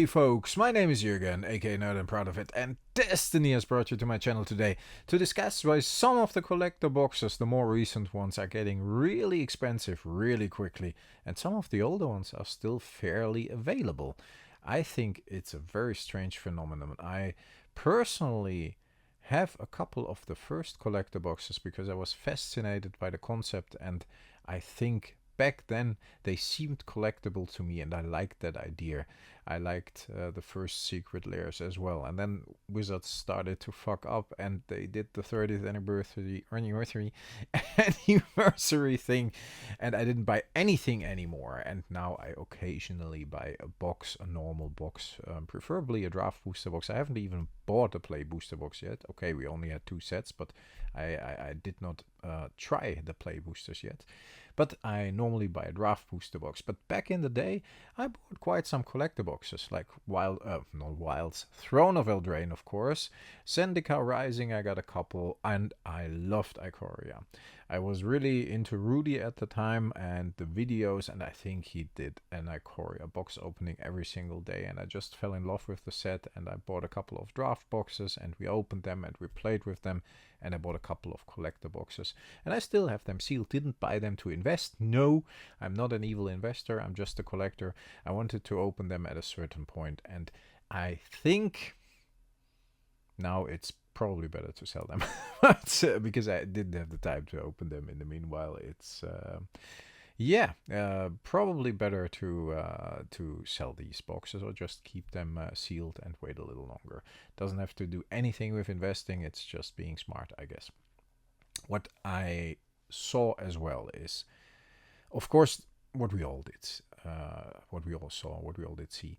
Hey folks, my name is Jürgen, aka Nerd and Proud of It, and Destiny has brought you to my channel today to discuss why some of the collector boxes, the more recent ones, are getting really expensive really quickly, and some of the older ones are still fairly available. I think it's a very strange phenomenon. I personally have a couple of the first collector boxes because I was fascinated by the concept, and I think back then they seemed collectible to me and I liked that idea. I liked the first secret layers as well, and then Wizards started to fuck up and they did the 30th anniversary thing, and I didn't buy anything anymore, and now I occasionally buy a box, a normal box, preferably a draft booster box. I haven't even bought a play booster box yet. Okay, we only had 2 sets, but I did not try the play boosters yet. But I normally buy a draft booster box. But back in the day, I bought quite some collector boxes, like not Wilds, Throne of Eldraine, of course, Zendika Rising, I got a couple, and I loved Ikoria. I was really into Rudy at the time and the videos, and I think he did an Ikoria box opening every single day, and I just fell in love with the set, and I bought a couple of draft boxes, and we opened them, and we played with them, and I bought a couple of collector boxes, and I still have them sealed. Didn't buy them to invest. No, I'm not an evil investor. I'm just a collector. I wanted to open them at a certain point, and I think now it's probably better to sell them, but, because I didn't have the time to open them in the meanwhile. It's probably better to sell these boxes or just keep them sealed and wait a little longer. Doesn't have to do anything with investing. It's just being smart, I guess. What I saw as well is, of course, what we all did, what we all saw, what we all did see.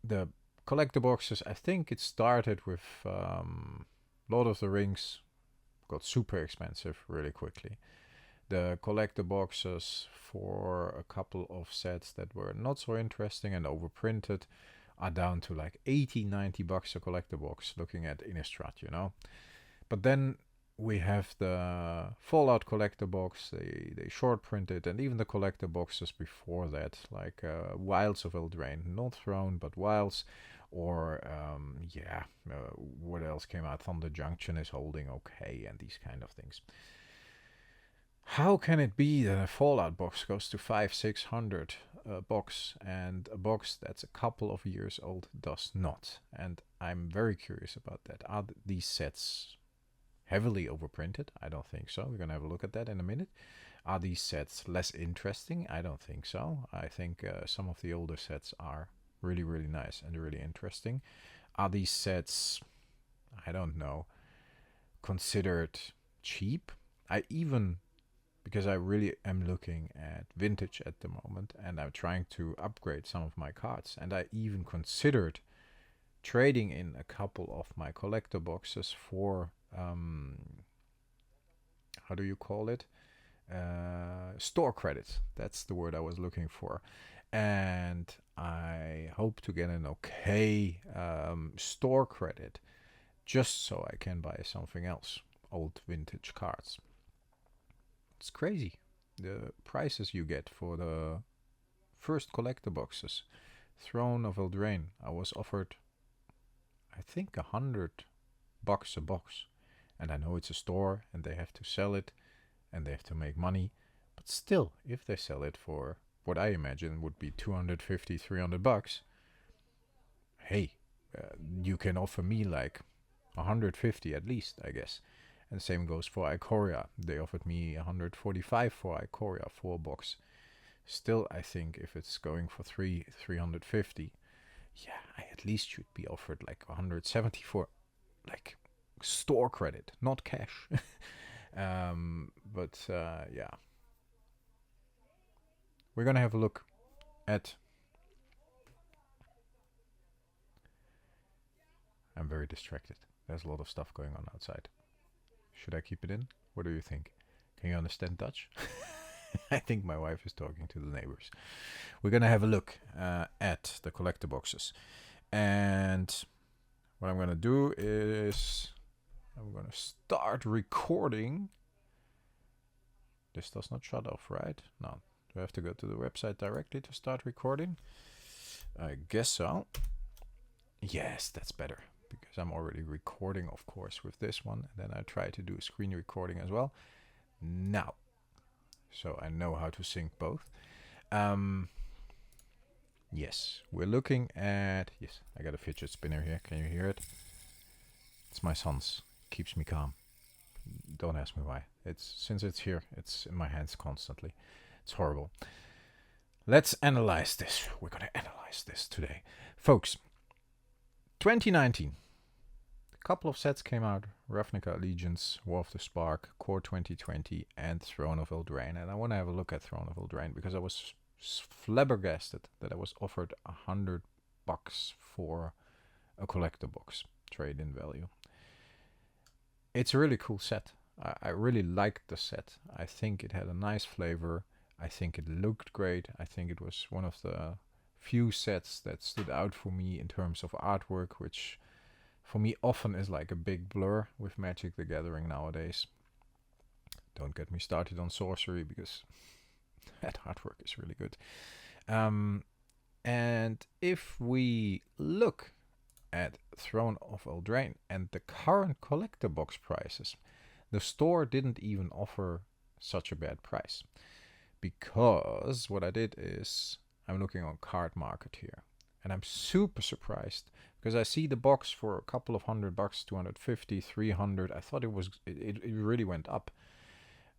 The collector boxes, I think it started with Lord of the Rings, got super expensive really quickly. The collector boxes for a couple of sets that were not so interesting and overprinted are down to like 80-90 bucks a collector box, looking at Innistrad, you know. But then we have the Fallout collector box, they short printed, and even the collector boxes before that, like Wilds of Eldraine, not Throne but Wilds, or what else came out? Thunder Junction is holding okay, and these kind of things. How can it be that a Fallout box goes to 500-600 box, and a box that's a couple of years old does not? And I'm very curious about that. Are these sets heavily overprinted? I don't think so. We're going to have a look at that in a minute. Are these sets less interesting? I don't think so. I think some of the older sets are really, really nice and really interesting. Are these sets, I don't know, considered cheap? Because I really am looking at vintage at the moment, and I'm trying to upgrade some of my cards, and I even considered trading in a couple of my collector boxes for how do you call it? Store credit. That's the word I was looking for. And I hope to get an okay store credit just so I can buy something else. Old vintage cards. It's crazy. The prices you get for the first collector boxes. Throne of Eldraine. I was offered, I think, $100 a box. And I know it's a store and they have to sell it and they have to make money. But still, if they sell it for what I imagine would be $250-300, hey, you can offer me like 150 at least, I guess. And same goes for Ikoria. They offered me 145 for Ikoria, 4 box. Still, I think if it's going for 350, yeah, I at least should be offered like 170 for like store credit, not cash. Yeah, we're gonna have a look at. I'm very distracted. There's a lot of stuff going on outside. Should I keep it in? What do you think? Can you understand Dutch? I think my wife is talking to the neighbors. We're gonna have a look at the collector boxes, and what I'm gonna do is I'm gonna start recording. This does not shut off, right? No. Do I have to go to the website directly to start recording? I guess so. Yes, that's better. Because I'm already recording, of course, with this one. And then I try to do a screen recording as well. Now. So I know how to sync both. Yes, we're looking at... Yes, I got a fidget spinner here. Can you hear it? It's my son's. Keeps me calm. Don't ask me why. Since it's here, it's in my hands constantly. It's horrible. Let's analyze this. We're going to analyze this today. Folks, 2019. A couple of sets came out. Ravnica Allegiance, War of the Spark, Core 2020, and Throne of Eldraine. And I want to have a look at Throne of Eldraine because I was flabbergasted that I was offered $100 for a collector box, trade-in value. It's a really cool set. I really liked the set. I think it had a nice flavor. I think it looked great. I think it was one of the few sets that stood out for me in terms of artwork, which for me often is like a big blur with Magic the Gathering nowadays. Don't get me started on sorcery because that artwork is really good. And if we look at Throne of Eldraine and the current collector box prices, the store didn't even offer such a bad price. Because what I did is, I'm looking on Card Market here. And I'm super surprised because I see the box for a couple of $100, 250, 300. I thought it really went up.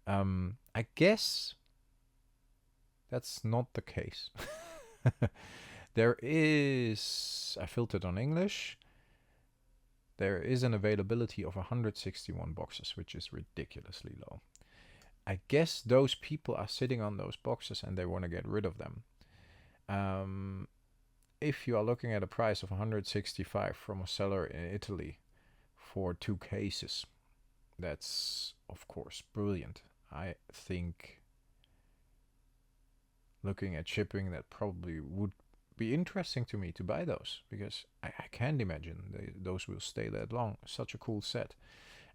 I guess that's not the case. There is, I filtered on English. There is an availability of 161 boxes, which is ridiculously low. I guess those people are sitting on those boxes and they want to get rid of them. If you are looking at a price of 165 from a seller in Italy for 2 cases, that's of course brilliant. I think looking at shipping, that probably would be interesting to me to buy those, because I can't imagine those will stay that long. Such a cool set.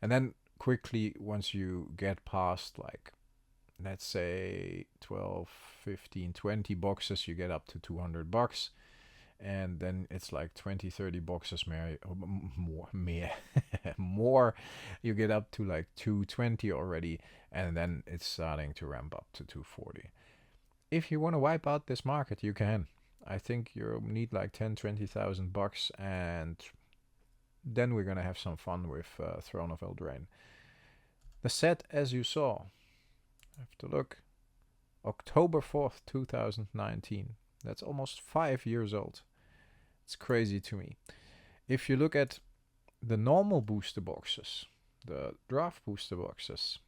And then quickly, once you get past, like, let's say 12, 15, 20 boxes, you get up to $200. And then it's like 20, 30 boxes more. You get up to like 220 already. And then it's starting to ramp up to 240. If you want to wipe out this market, you can. I think you need like 10, 20,000 bucks, and then we're gonna have some fun with Throne of Eldraine. The set, as you saw, I have to look, October 4th, 2019. That's almost 5 years old. It's crazy to me. If you look at the normal booster boxes, the draft booster boxes,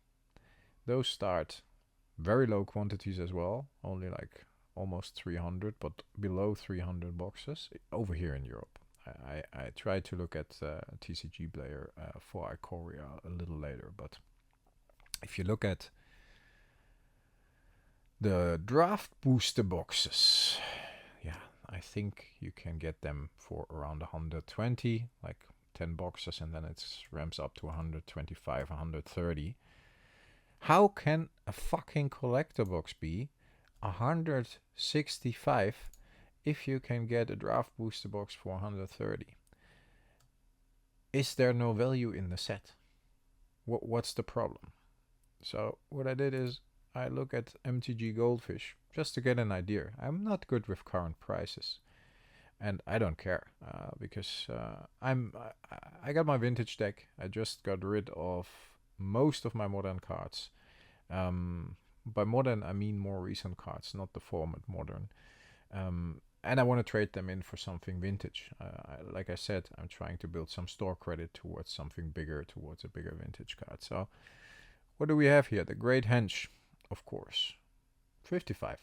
those start very low quantities as well, only like almost 300, but below 300 boxes over here in Europe. I tried to look at TCG player for Ikoria a little later, but if you look at the draft booster boxes, yeah, I think you can get them for around 120, like 10 boxes, and then it ramps up to 125, 130. How can a fucking collector box be 165 if you can get a draft booster box for 130? Is there no value in the set? What's the problem? So what I did is I look at MTG Goldfish just to get an idea. I'm not good with current prices, and I don't care because I got my vintage deck. I just got rid of most of my modern cards. By modern, I mean more recent cards, not the format modern. And I want to trade them in for something vintage. Like I said, I'm trying to build some store credit towards something bigger, towards a bigger vintage card. So what do we have here? The Great Henge, of course, $55.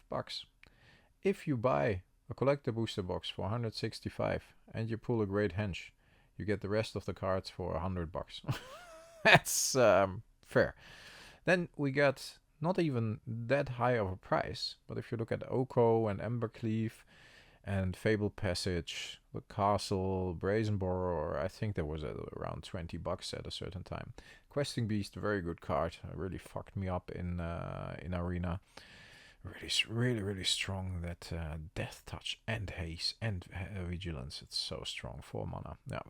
If you buy a collector booster box for 165 and you pull a Great Henge, you get the rest of the cards for $100. That's fair. Then we got not even that high of a price, but if you look at Oko and Embercleave and Fabled Passage, the Castle, Brazen Borrower, I think there was around $20 at a certain time. Questing Beast, very good card, really fucked me up in Arena. really strong. That Death Touch and Haste and Vigilance. It's so strong. 4 mana. Now,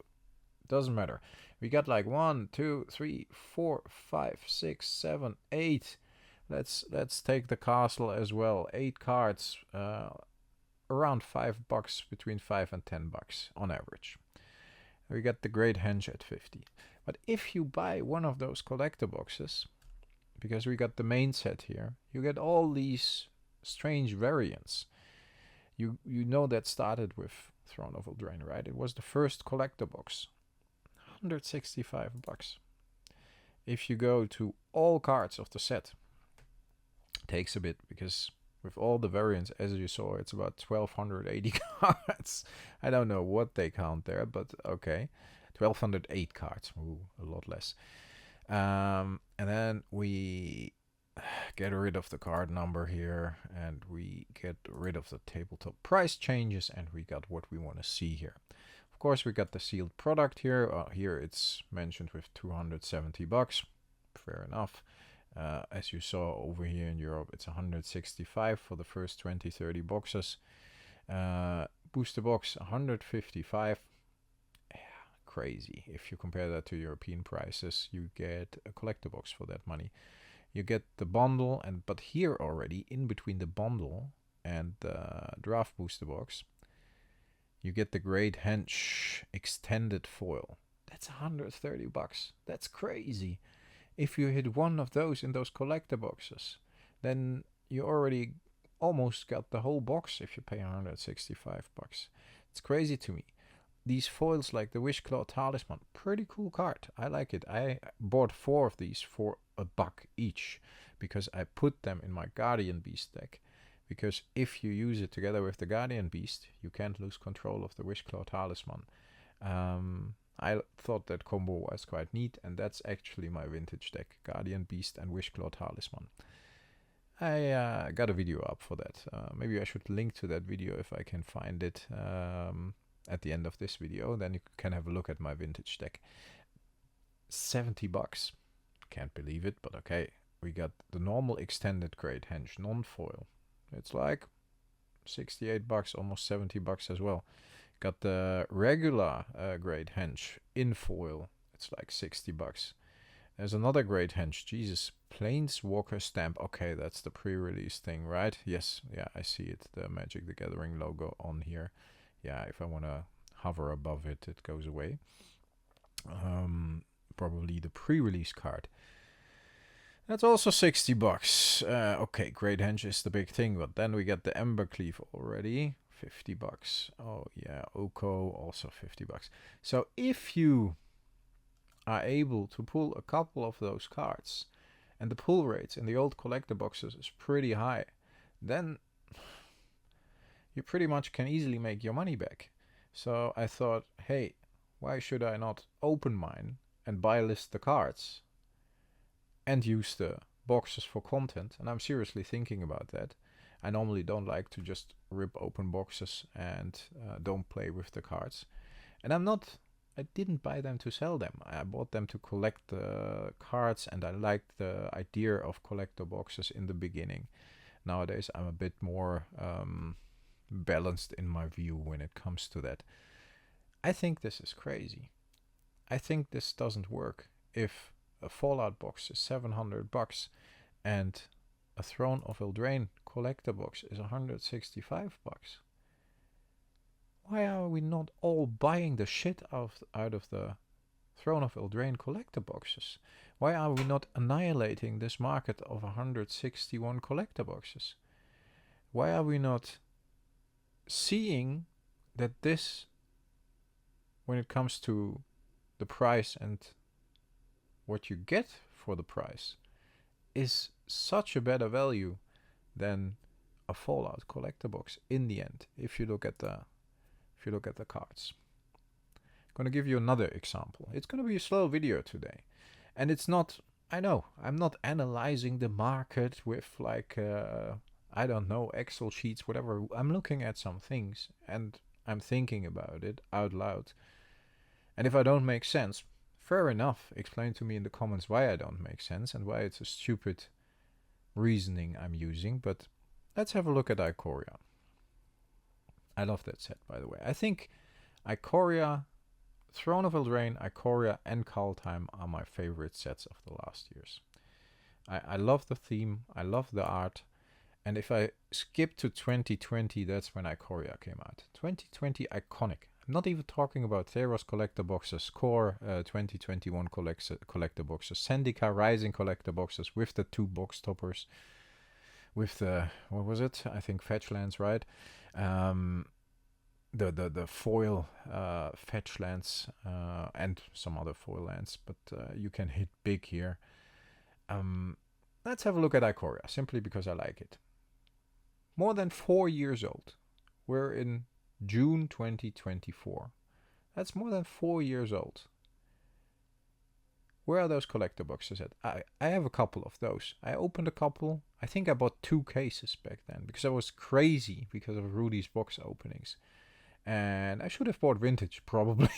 doesn't matter. We got like 1, 2, 3, 4, 5, 6, 7, 8. Let's take the castle as well. 8 cards. Around $5, between 5 and $10 on average. We got the Great Henge at 50. But if you buy one of those collector boxes, because we got the main set here, you get all these strange variants. You know that started with Throne of Eldraine, right? It was the first collector box. $165. If you go to all cards of the set, it takes a bit, because with all the variants, as you saw, it's about 1280 cards. I don't know what they count there, but okay. 1208 cards. Ooh, a lot less. And then we get rid of the card number here, and we get rid of the tabletop price changes, and we got what we want to see here. Of course, we got the sealed product here. Here it's mentioned with $270. Fair enough. As you saw over here in Europe, it's 165 for the first 20-30 boxes. Booster box 155. Yeah, crazy. If you compare that to European prices, you get a collector box for that money. You get the bundle, but here already, in between the bundle and the draft booster box, you get the Great Henge extended foil. That's $130. That's crazy. If you hit one of those in those collector boxes, then you already almost got the whole box if you pay $165. It's crazy to me. These foils, like the Wishclaw Talisman, pretty cool card. I like it. I bought 4 of these for $1 each, because I put them in my Guardian Beast deck. Because if you use it together with the Guardian Beast, you can't lose control of the Wishclaw Talisman. I thought that combo was quite neat, and that's actually my vintage deck, Guardian Beast and Wishclaw Talisman. I got a video up for that. Maybe I should link to that video if I can find it at the end of this video. Then you can have a look at my vintage deck. $70. Can't believe it, but okay. We got the normal extended Great Henge non-foil. It's like $68, almost $70 as well. Got the regular Great Henge in foil. It's like $60. There's another Great Henge. Jesus, Planeswalker stamp. Okay, that's the pre-release thing, right? Yes, yeah, I see it. The Magic the Gathering logo on here. Yeah, if I want to hover above it, it goes away. Probably the pre-release card. That's also $60. Okay, Great Henge is the big thing, but then we get the Embercleave already. $50. Oh yeah, Oko also $50. So if you are able to pull a couple of those cards, and the pull rates in the old collector boxes is pretty high, then you pretty much can easily make your money back. So I thought, hey, why should I not open mine and buy list the cards and use the boxes for content? And I'm seriously thinking about that. I normally don't like to just rip open boxes and don't play with the cards. And I didn't buy them to sell them. I bought them to collect the cards, and I liked the idea of collector boxes in the beginning. Nowadays I'm a bit more balanced in my view when it comes to that. I think this is crazy. I think this doesn't work. If a Fallout box is $700 and a Throne of Eldraine collector box is $165. Why are we not all buying the shit out of the Throne of Eldraine collector boxes? Why are we not annihilating this market of 161 collector boxes? Why are we not seeing that this, when it comes to the price and what you get for the price, is such a better value than a Fallout collector box in the end, if you look at the cards. I'm going to give you another example. It's going to be a slow video today, and it's not, I know, I'm not analyzing the market with like I don't know, Excel sheets, whatever. I'm looking at some things and I'm thinking about it out loud. And if I don't make sense, fair enough, explain to me in the comments why I don't make sense and why it's a stupid reasoning I'm using. But let's have a look at Ikoria. I love that set, by the way. I think Ikoria, Throne of Eldraine, Ikoria, and Kaldheim are my favorite sets of the last years. I love the theme, I love the art, and if I skip to 2020, that's when Ikoria came out. 2020, iconic. I'm not even talking about Theros collector boxes, Core 2021 collector boxes, Zendika Rising collector boxes with the 2 box toppers, with the, what was it? I think fetch lands, right? The foil fetch lands and some other foil lands, but you can hit big here. Let's have a look at Ikoria, simply because I like it. More than 4 years old. We're in June 2024. That's more than 4 years old. Where are those collector boxes at? I have a couple of those. I opened a couple. I think I bought 2 cases back then because I was crazy because of Rudy's box openings. And I should have bought vintage probably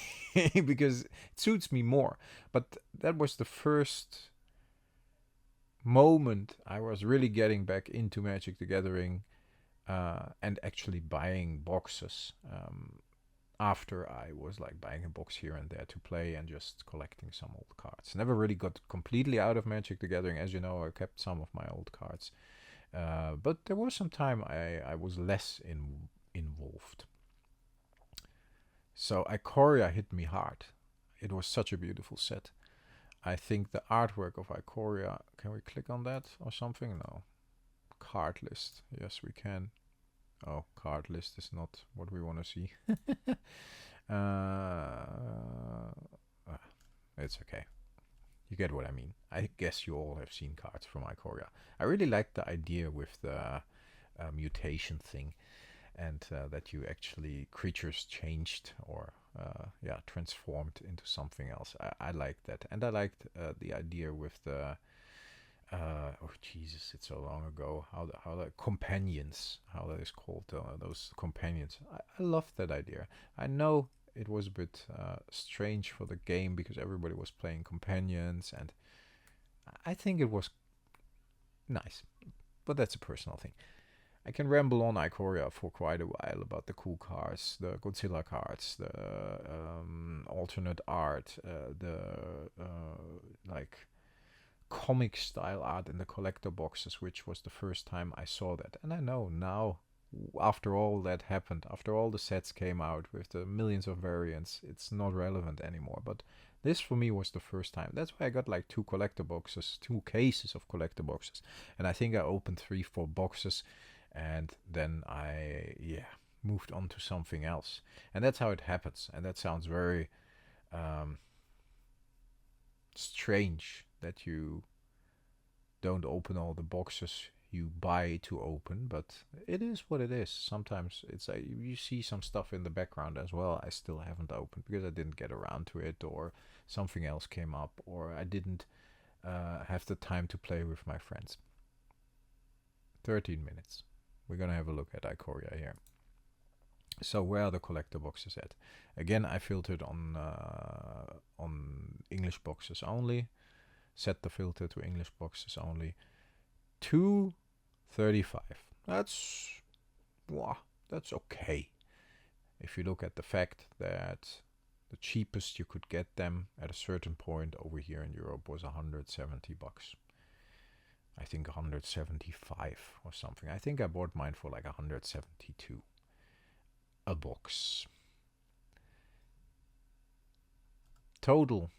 because it suits me more. But that was the first moment I was really getting back into Magic the Gathering and actually buying boxes after I was like buying a box here and there to play and just collecting some old cards. Never really got completely out of Magic the Gathering. As you know, I kept some of my old cards. But there was some time I was less involved. So Ikoria hit me hard. It was such a beautiful set. I think the artwork of Ikoria, can we click on that or something? No. Card list. Yes, we can. Oh, card list is not what we want to see. It's okay. You get what I mean. I guess you all have seen cards from Ikoria. I really like the idea with the mutation thing, and that you actually creatures changed or transformed into something else. I like that, and I liked the idea with the oh Jesus, it's so long ago. How the companions, how that is called, those companions. I love that idea. I know it was a bit strange for the game because everybody was playing companions, and I think it was nice, but that's a personal thing. I can ramble on Ikoria for quite a while about the cool cards, the Godzilla cards, the alternate art, the like comic style art in the collector boxes, which was the first time I saw that. And I know now, after all that happened, after all the sets came out with the millions of variants, it's not relevant anymore. But this for me was the first time. That's why I got like 2 collector boxes, 2 cases of collector boxes. And I think I opened 3-4 boxes. And then I, moved on to something else. And that's how it happens. And that sounds very strange that you don't open all the boxes you buy to open. But it is what it is. Sometimes it's you see some stuff in the background as well I still haven't opened because I didn't get around to it, or something else came up, or I didn't have the time to play with my friends. 13 minutes. We're gonna have a look at Ikoria here. So where are the collector boxes at? Again, I filtered on English boxes only. Set the filter to English boxes only. 235. That's okay. If you look at the fact that the cheapest you could get them at a certain point over here in Europe was $170. I think 175 or something. I think I bought mine for like 172 a box. Total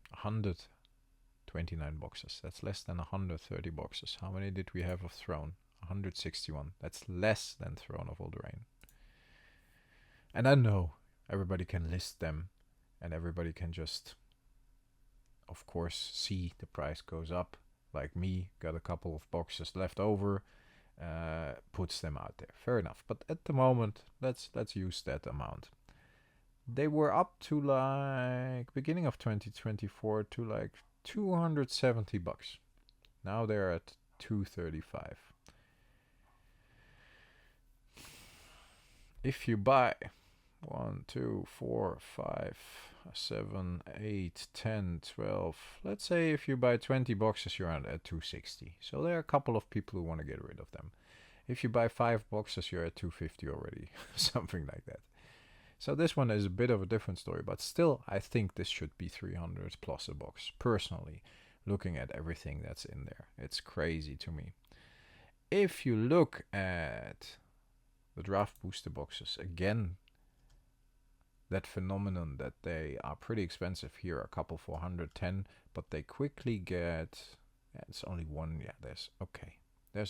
129 boxes. That's less than 130 boxes. How many did we have of Throne? 161. That's less than Throne of Eldraine. And I know everybody can list them and everybody can just, of course, see the price goes up. Like me, got a couple of boxes left over, puts them out there. Fair enough. But at the moment, let's use that amount. They were up to like beginning of 2024 to like 270 bucks. Now they're at 235. If you buy 1, 2, 4, 5, 7, 8, 10, 12. Let's say if you buy 20 boxes, you're at 260. So there are a couple of people who want to get rid of them. If you buy 5 boxes, you're at 250 already, something like that. So this one is a bit of a different story, but still, I think this should be 300 plus a box, personally, looking at everything that's in there. It's crazy to me. If you look at the draft booster boxes, again, that phenomenon that they are pretty expensive here, a couple for 110, but they quickly get, yeah, it's only one, yeah, there's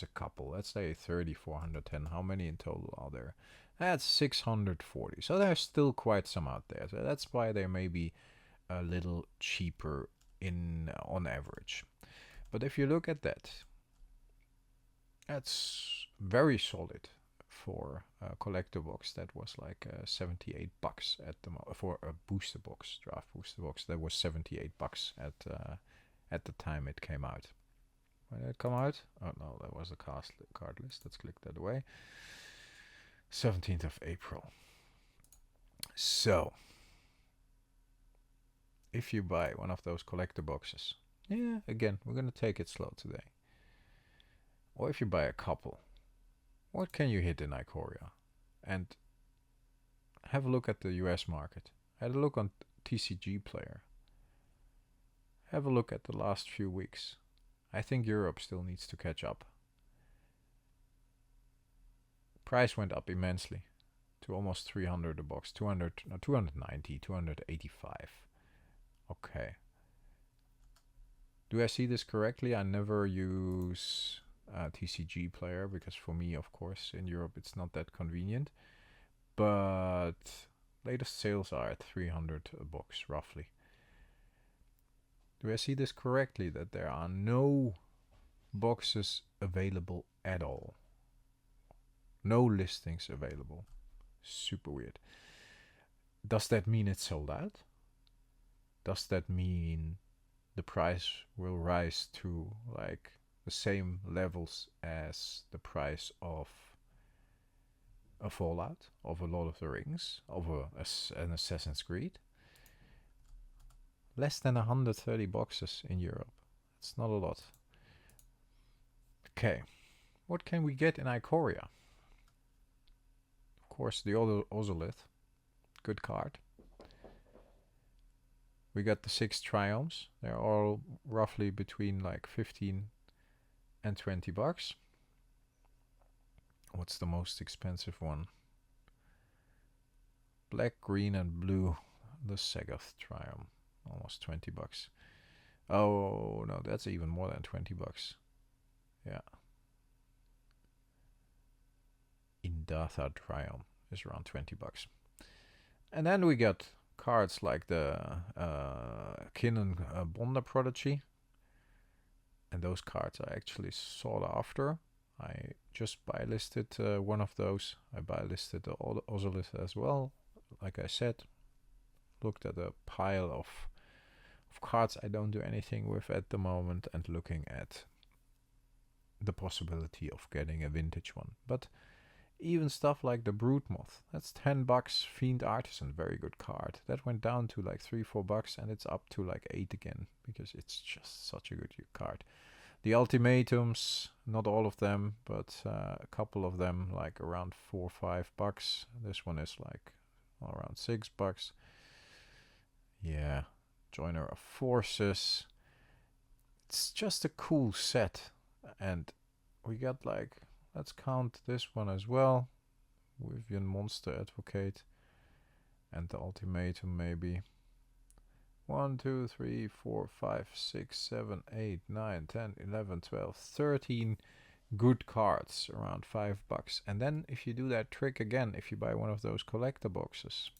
a couple, let's say 30 for 110. How many in total are there? That's 640, so there's still quite some out there, so that's why they may be a little cheaper on average. But if you look at that, that's very solid for a collector box. That was like 78 bucks at the for a booster box, draft booster box. That was 78 bucks at the time it came out. When did it come out? Oh no, that was the card list. Let's click that away. 17th of April. So, if you buy one of those collector boxes, yeah, again, we're gonna take it slow today. Or if you buy a couple, what can you hit in Ikoria? And have a look at the US market. Have a look on TCG Player. Have a look at the last few weeks. I think Europe still needs to catch up. Price went up immensely to almost 300 a box. 290, 285. Okay. Do I see this correctly? I never use TCG Player because for me, of course, in Europe it's not that convenient. But latest sales are at 300 a box, roughly. Do I see this correctly, that there are no boxes available at all? No listings available. Super weird. Does that mean it's sold out? Does that mean the price will rise to like the same levels as the price of a Fallout, of a Lord of the Rings, of an Assassin's Creed? Less than 130 boxes in Europe. It's not a lot. Okay, what can we get in Ikoria? Of course, the Ozolith. Good card. We got the 6 Triumphs. They're all roughly between like 15 and 20 bucks. What's the most expensive one? Black, green, and blue. The Sagoth Triumph. Almost 20 bucks. Oh, no, that's even more than 20 bucks. Yeah. Indatha Triumph is around 20 bucks. And then we got cards like the Kinnan Bonda Prodigy. And those cards are actually sought after. I just buy listed one of those. I buy listed the Ozolith as well. Like I said, looked at a pile of cards I don't do anything with at the moment and looking at the possibility of getting a vintage one. But even stuff like the Broodmoth, that's 10 bucks. Fiend Artisan, very good card. That went down to like 3-4 bucks and it's up to like 8 again because it's just such a good card. The Ultimatums, not all of them, but a couple of them like around 4 or 5 bucks. This one is like around 6 bucks. Yeah, Joiner of Forces. It's just a cool set. And we got like, let's count this one as well. Vivian Monster Advocate. And the Ultimatum maybe. 1, 2, 3, 4, 5, 6, 7, 8, 9, 10, 11, 12, 13 good cards around 5 bucks. And then if you do that trick again, if you buy one of those collector boxes,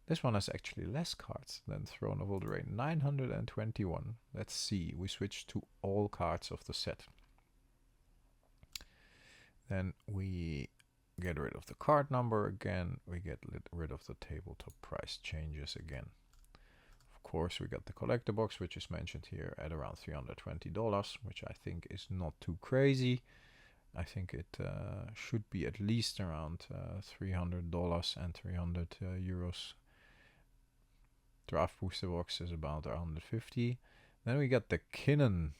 this one has actually less cards than Throne of Eldraine, 921. Let's see, we switch to all cards of the set. Then we get rid of the card number again. We get rid of the tabletop price changes again. Of course, we got the collector box, which is mentioned here at around $320, which I think is not too crazy. I think it should be at least around $300 and 300 euros. Draft booster box is about 150. Then we got the Kinnan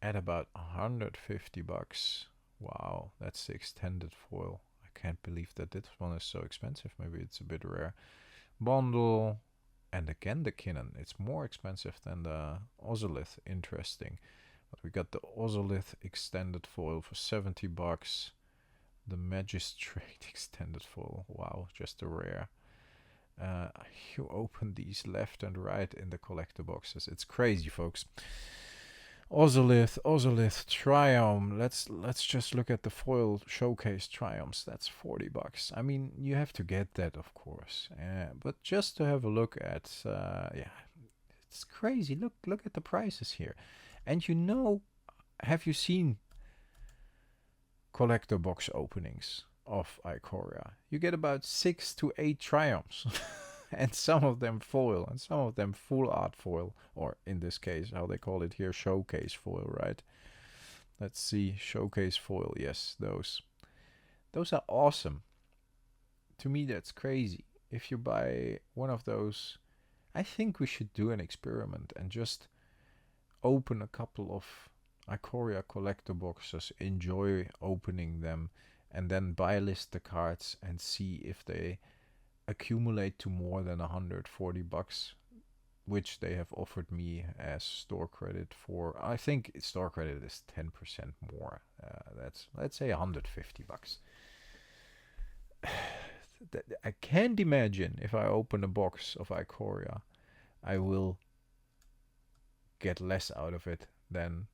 at about 150 bucks. Wow, that's the extended foil. I can't believe that this one is so expensive. Maybe it's a bit rare. Bundle. And again, the Kinnan. It's more expensive than the Ozolith. Interesting. But we got the Ozolith extended foil for 70 bucks. The Magistrate extended foil. Wow, just a rare. You open these left and right in the collector boxes. It's crazy, folks. Ozolith, Triumph. Let's just look at the foil showcase Triumphs. That's 40 bucks. I mean, you have to get that, of course. But just to have a look at, yeah, it's crazy. Look at the prices here. And you know, have you seen collector box openings of Ikoria? You get about 6 to 8 Triumphs. And some of them foil, and some of them full art foil, or in this case, how they call it here, showcase foil, right? Let's see, showcase foil, yes, those are awesome. To me, that's crazy. If you buy one of those, I think we should do an experiment and just open a couple of Ikoria collector boxes, enjoy opening them, and then buy list the cards and see if they accumulate to more than 140 bucks, which they have offered me as store credit for. I think store credit is 10% more. That's, let's say, 150 bucks. I can't imagine if I open a box of Ikoria, I will get less out of it than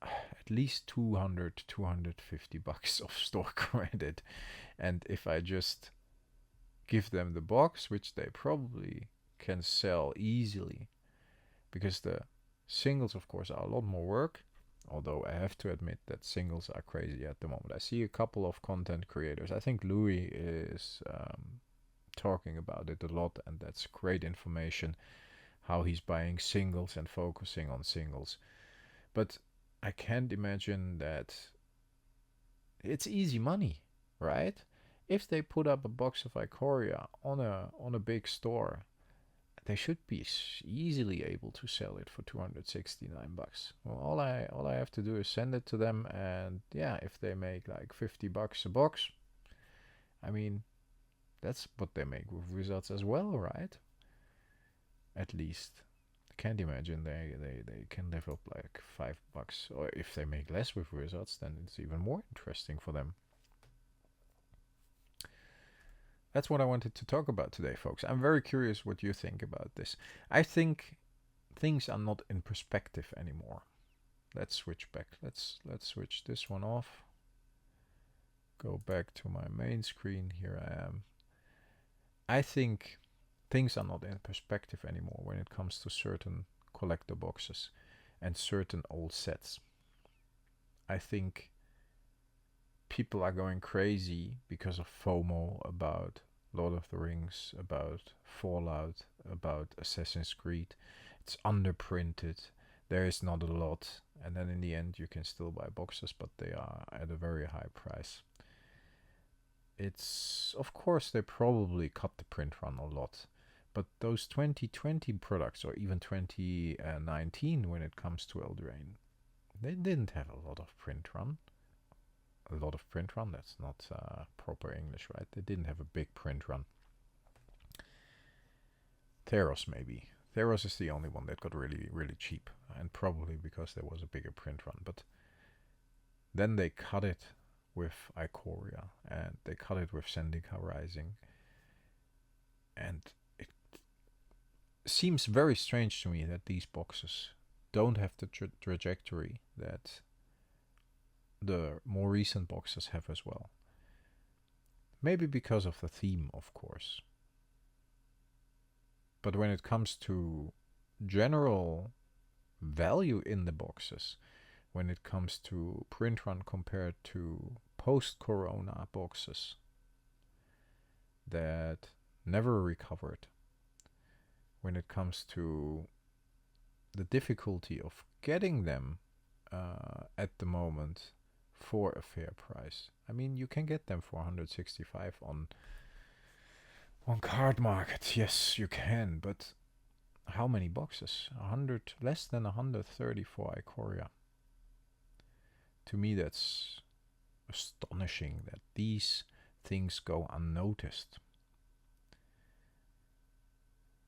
at least 200, 250 bucks of store credit. And if I just give them the box, which they probably can sell easily, because the singles, of course, are a lot more work. Although I have to admit that singles are crazy at the moment. I see a couple of content creators. I think Louis is talking about it a lot, and that's great information, how he's buying singles and focusing on singles. But I can't imagine that it's easy money, right? If they put up a box of Ikoria on a big store, they should be easily able to sell it for 269 bucks. Well, all I have to do is send it to them, and yeah, if they make like 50 bucks a box, I mean, that's what they make with Wizards as well, right? At least. I can't imagine they can live up like 5 bucks, or if they make less with Wizards, then it's even more interesting for them. That's what I wanted to talk about today, folks. I'm very curious what you think about this. I think things are not in perspective anymore. Let's switch back. Let's switch this one off. Go back to my main screen. Here I am. I think things are not in perspective anymore when it comes to certain collector boxes and certain old sets. I think people are going crazy because of FOMO about Lord of the Rings, about Fallout, about Assassin's Creed. It's underprinted. There is not a lot. And then in the end, you can still buy boxes, but they are at a very high price. It's, of course, they probably cut the print run a lot. But those 2020 products, or even 2019 when it comes to Eldraine, they didn't have a lot of print run. A lot of print run, that's not proper English, right? They didn't have a big print run. Theros, maybe. Theros is the only one that got really, really cheap, and probably because there was a bigger print run. But then they cut it with Ikoria, and they cut it with Zendika Rising. And it seems very strange to me that these boxes don't have the trajectory that the more recent boxes have as well. Maybe because of the theme, of course. But when it comes to general value in the boxes, when it comes to print run compared to post-corona boxes that never recovered, when it comes to the difficulty of getting them at the moment for a fair price. I mean, you can get them for 165 on card market. Yes, you can, but how many boxes? 100, less than 130 for Ikoria. To me, that's astonishing that these things go unnoticed.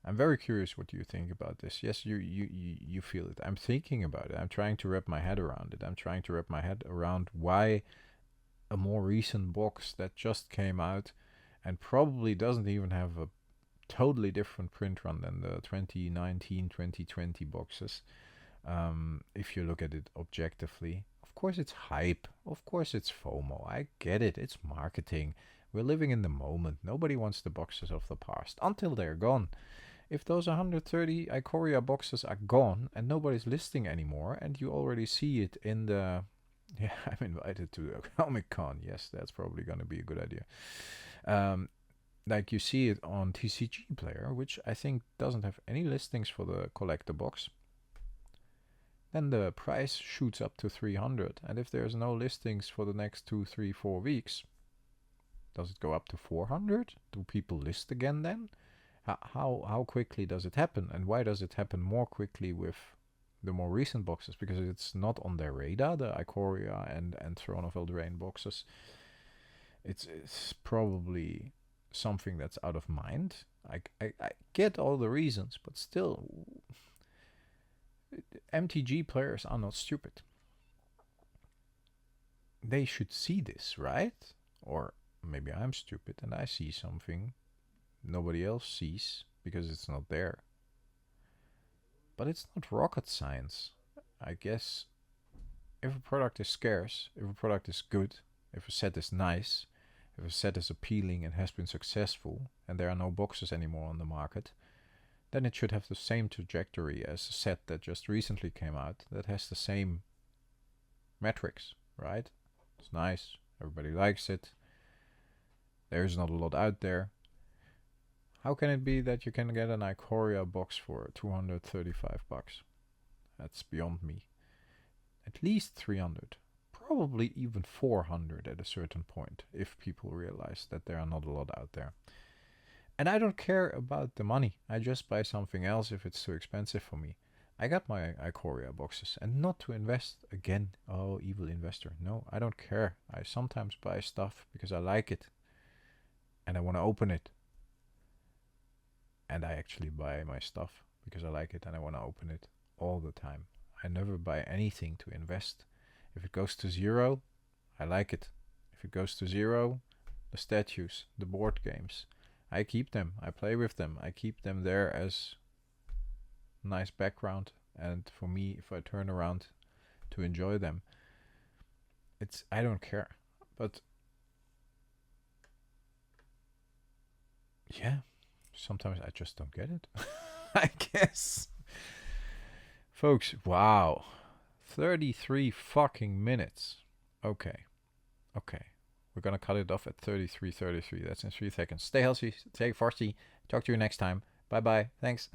I'm very curious what you think about this. Yes, you feel it. I'm thinking about it. I'm trying to wrap my head around it. I'm trying to wrap my head around why a more recent box that just came out and probably doesn't even have a totally different print run than the 2019, 2020 boxes. If you look at it objectively, of course it's hype. Of course it's FOMO. I get it. It's marketing. We're living in the moment. Nobody wants the boxes of the past until they're gone. If those 130 Ikoria boxes are gone and nobody's listing anymore, and you already see it in the... Yeah, I'm invited to the Comic Con. Yes, that's probably going to be a good idea. Like you see it on TCG Player, which I think doesn't have any listings for the collector box. Then the price shoots up to 300. And if there's no listings for the next 2, 3, 4 weeks, does it go up to 400? Do people list again then? How quickly does it happen? And why does it happen more quickly with the more recent boxes? Because it's not on their radar, the Ikoria and Throne of Eldraine boxes. It's probably something that's out of mind. I get all the reasons, but still, MTG players are not stupid. They should see this, right? Or maybe I'm stupid and I see something nobody else sees because it's not there. But it's not rocket science. I guess if a product is scarce, if a product is good, if a set is nice, if a set is appealing and has been successful, and there are no boxes anymore on the market, then it should have the same trajectory as a set that just recently came out that has the same metrics, right? It's nice, everybody likes it, there's not a lot out there. How can it be that you can get an Ikoria box for 235 bucks? That's beyond me. At least 300. Probably even 400 at a certain point, if people realize that there are not a lot out there. And I don't care about the money. I just buy something else if it's too expensive for me. I got my Ikoria boxes, and not to invest again. Oh, evil investor. No, I don't care. I sometimes buy stuff because I like it. And I want to open it. And I actually buy my stuff because I like it and I want to open it all the time. I never buy anything to invest. If it goes to zero, I like it. If it goes to zero, the statues, the board games, I keep them. I play with them. I keep them there as nice background. And for me, if I turn around to enjoy them, I don't care. But yeah. Sometimes I just don't get it. I guess. Folks, wow. 33 fucking minutes. Okay. We're gonna cut it off at 33. That's in 3 seconds. Stay healthy, stay forty. Talk to you next time. Bye bye. Thanks.